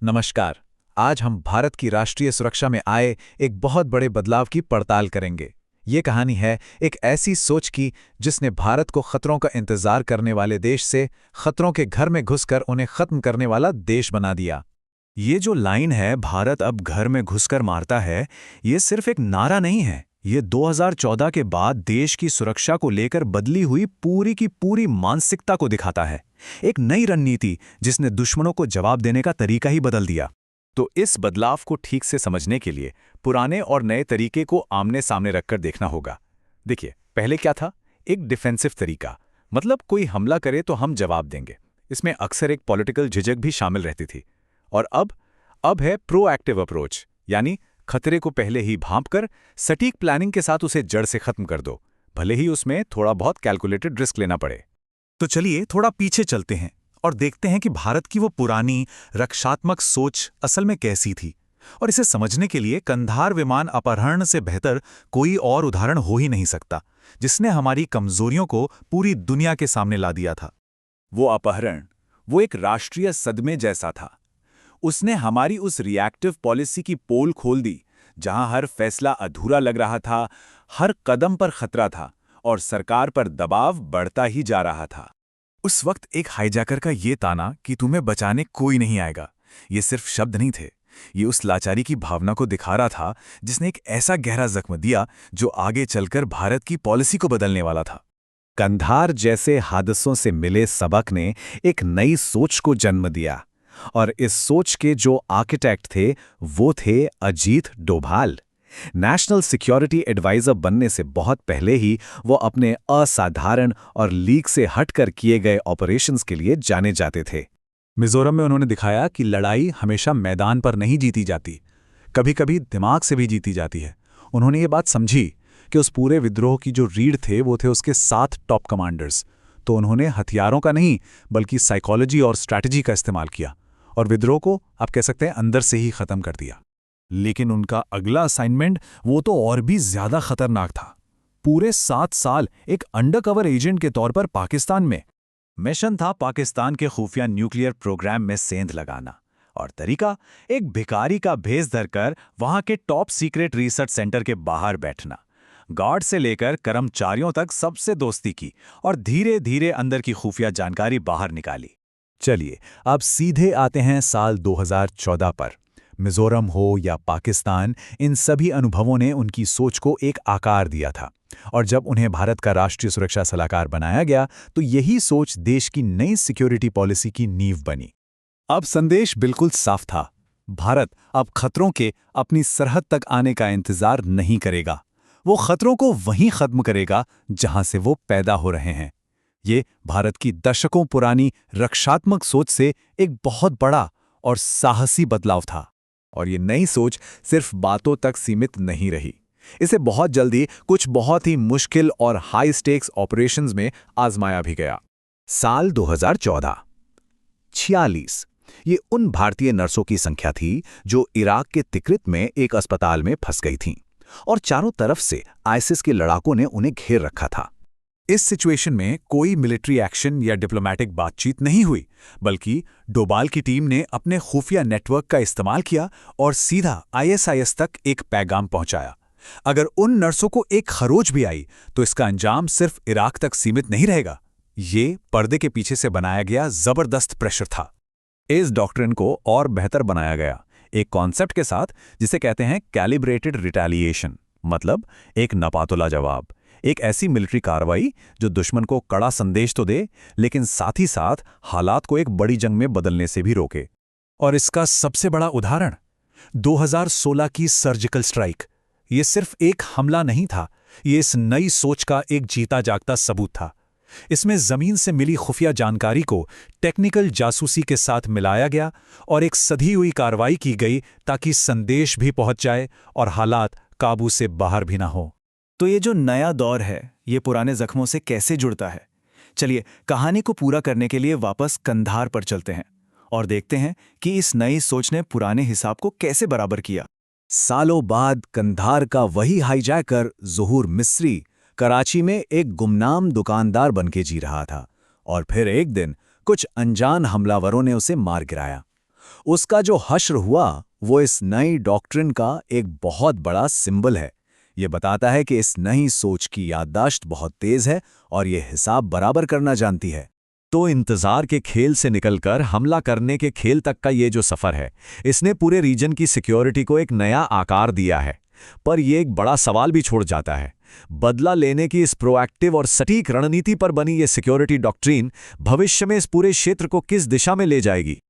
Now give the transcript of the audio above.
नमस्कार। आज हम भारत की राष्ट्रीय सुरक्षा में आए एक बहुत बड़े बदलाव की पड़ताल करेंगे। ये कहानी है एक ऐसी सोच की जिसने भारत को खतरों का इंतजार करने वाले देश से खतरों के घर में घुसकर उन्हें खत्म करने वाला देश बना दिया। ये जो लाइन है भारत अब घर में घुसकर मारता है, ये सिर्फ एक नारा नहीं है। ये 2014 के बाद देश की सुरक्षा को लेकर बदली हुई पूरी की पूरी मानसिकता को दिखाता है। एक नई रणनीति जिसने दुश्मनों को जवाब देने का तरीका ही बदल दिया। तो इस बदलाव को ठीक से समझने के लिए पुराने और नए तरीके को आमने सामने रखकर देखना होगा। देखिए, पहले क्या था? एक डिफेंसिव तरीका, मतलब कोई हमला करे तो हम जवाब देंगे। इसमें अक्सर एक पॉलिटिकल झिझक भी शामिल रहती थी। और अब है प्रोएक्टिव अप्रोच, यानी खतरे को पहले ही भांपकर सटीक प्लानिंग के साथ उसे जड़ से खत्म कर दो, भले ही उसमें थोड़ा बहुत कैलकुलेटेड रिस्क लेना पड़े। तो चलिए थोड़ा पीछे चलते हैं और देखते हैं कि भारत की वो पुरानी रक्षात्मक सोच असल में कैसी थी। और इसे समझने के लिए कंधार विमान अपहरण से बेहतर कोई और उदाहरण हो ही नहीं सकता, जिसने हमारी कमजोरियों को पूरी दुनिया के सामने ला दिया था। वो अपहरण, वो एक राष्ट्रीय सदमे जैसा था। उसने हमारी उस रिएक्टिव पॉलिसी की पोल खोल दी, जहां हर फैसला अधूरा लग रहा था, हर कदम पर खतरा था और सरकार पर दबाव बढ़ता ही जा रहा था। उस वक्त एक हाईजैकर का ये ताना कि तुम्हें बचाने कोई नहीं आएगा, ये सिर्फ शब्द नहीं थे। ये उस लाचारी की भावना को दिखा रहा था जिसने एक ऐसा गहरा जख्म दिया जो आगे चलकर भारत की पॉलिसी को बदलने वाला था। कंधार जैसे हादसों से मिले सबक ने एक नई सोच को जन्म दिया, और इस सोच के जो आर्किटेक्ट थे वो थे Ajit Doval. National security adviser बनने से बहुत पहले ही वो अपने असाधारण और लीक से हटकर किए गए ऑपरेशंस के लिए जाने जाते थे। मिजोरम में उन्होंने दिखाया कि लड़ाई हमेशा मैदान पर नहीं जीती जाती, कभी-कभी दिमाग से भी जीती जाती है। उन्होंने ये बात समझी कि उस पूरे विद्रोह की जो रीढ़ थे वो थे उसके 7 टॉप कमांडर्स। तो उन्होंने हथियारों का नहीं बल्कि साइकोलॉजी और स्ट्रैटेजी का इस्तेमाल किया और विद्रोह को आप कह सकते हैं अंदर से ही खत्म कर दिया। लेकिन उनका अगला असाइनमेंट वो तो और भी ज्यादा खतरनाक था। पूरे 7 साल एक अंडरकवर एजेंट के तौर पर पाकिस्तान में। मिशन था पाकिस्तान के खुफिया न्यूक्लियर प्रोग्राम में सेंध लगाना, और तरीका एक भिखारी का भेष धरकर वहां के टॉप सीक्रेट रिसर्च सेंटर के बाहर बैठना। गार्ड से लेकर कर्मचारियों तक सबसे दोस्ती की और धीरे धीरे अंदर की खुफिया जानकारी बाहर निकाली। चलिए अब सीधे आते हैं साल 2014 पर। मिजोरम हो या पाकिस्तान, इन सभी अनुभवों ने उनकी सोच को एक आकार दिया था। और जब उन्हें भारत का राष्ट्रीय सुरक्षा सलाहकार बनाया गया तो यही सोच देश की नई सिक्योरिटी पॉलिसी की नींव बनी। अब संदेश बिल्कुल साफ था, भारत अब खतरों के अपनी सरहद तक आने का इंतजार नहीं करेगा। वो खतरों को वहीं खत्म करेगा जहां से वो पैदा हो रहे हैं। ये भारत की दशकों पुरानी रक्षात्मक सोच से एक बहुत बड़ा और साहसी बदलाव था। और ये नई सोच सिर्फ बातों तक सीमित नहीं रही। इसे बहुत जल्दी कुछ बहुत ही मुश्किल और हाई स्टेक्स ऑपरेशंस में आजमाया भी गया। साल 2014, 46 ये उन भारतीय नर्सों की संख्या थी जो इराक के तिक्रित में एक अस्पताल में फंस गई थीं, और चारों तरफ से आईसिस के लड़ाकों ने उन्हें घेर रखा था। इस सिचुएशन में कोई मिलिट्री एक्शन या डिप्लोमैटिक बातचीत नहीं हुई, बल्कि डोभाल की टीम ने अपने खुफिया नेटवर्क का इस्तेमाल किया और सीधा आईएसआईएस तक एक पैगाम पहुंचाया। अगर उन नर्सों को एक खरोच भी आई तो इसका अंजाम सिर्फ इराक तक सीमित नहीं रहेगा। ये पर्दे के पीछे से बनाया गया जबरदस्त प्रेशर था। इस डॉक्ट्रिन को और बेहतर बनाया गया एक कॉन्सेप्ट के साथ जिसे कहते हैं कैलिब्रेटेड रिटेलिएशन, मतलब एक नपातुला जवाब। एक ऐसी मिलिट्री कार्रवाई जो दुश्मन को कड़ा संदेश तो दे, लेकिन साथ ही साथ हालात को एक बड़ी जंग में बदलने से भी रोके। और इसका सबसे बड़ा उदाहरण 2016 की सर्जिकल स्ट्राइक। ये सिर्फ एक हमला नहीं था, ये इस नई सोच का एक जीता जागता सबूत था। इसमें जमीन से मिली खुफिया जानकारी को टेक्निकल जासूसी के साथ मिलाया गया और एक सधी हुई कार्रवाई की गई ताकि संदेश भी पहुंच जाए और हालात काबू से बाहर भी ना हो। तो ये जो नया दौर है, ये पुराने जख्मों से कैसे जुड़ता है? चलिए कहानी को पूरा करने के लिए वापस कंधार पर चलते हैं और देखते हैं कि इस नई सोच ने पुराने हिसाब को कैसे बराबर किया। सालों बाद कंधार का वही हाईजैकर ज़ुहूर मिस्री कराची में एक गुमनाम दुकानदार बनके जी रहा था, और फिर एक दिन कुछ अनजान हमलावरों ने उसे मार गिराया। उसका जो हश्र हुआ वो इस नई डॉक्ट्रिन का एक बहुत बड़ा सिंबल है। ये बताता है कि इस नई सोच की याददाश्त बहुत तेज है और ये हिसाब बराबर करना जानती है। तो इंतजार के खेल से निकलकर हमला करने के खेल तक का ये जो सफर है, इसने पूरे रीजन की सिक्योरिटी को एक नया आकार दिया है। पर यह एक बड़ा सवाल भी छोड़ जाता है। बदला लेने की इस प्रोएक्टिव और सटीक रणनीति पर बनी ये सिक्योरिटी डॉक्ट्रिन भविष्य में इस पूरे क्षेत्र को किस दिशा में ले जाएगी?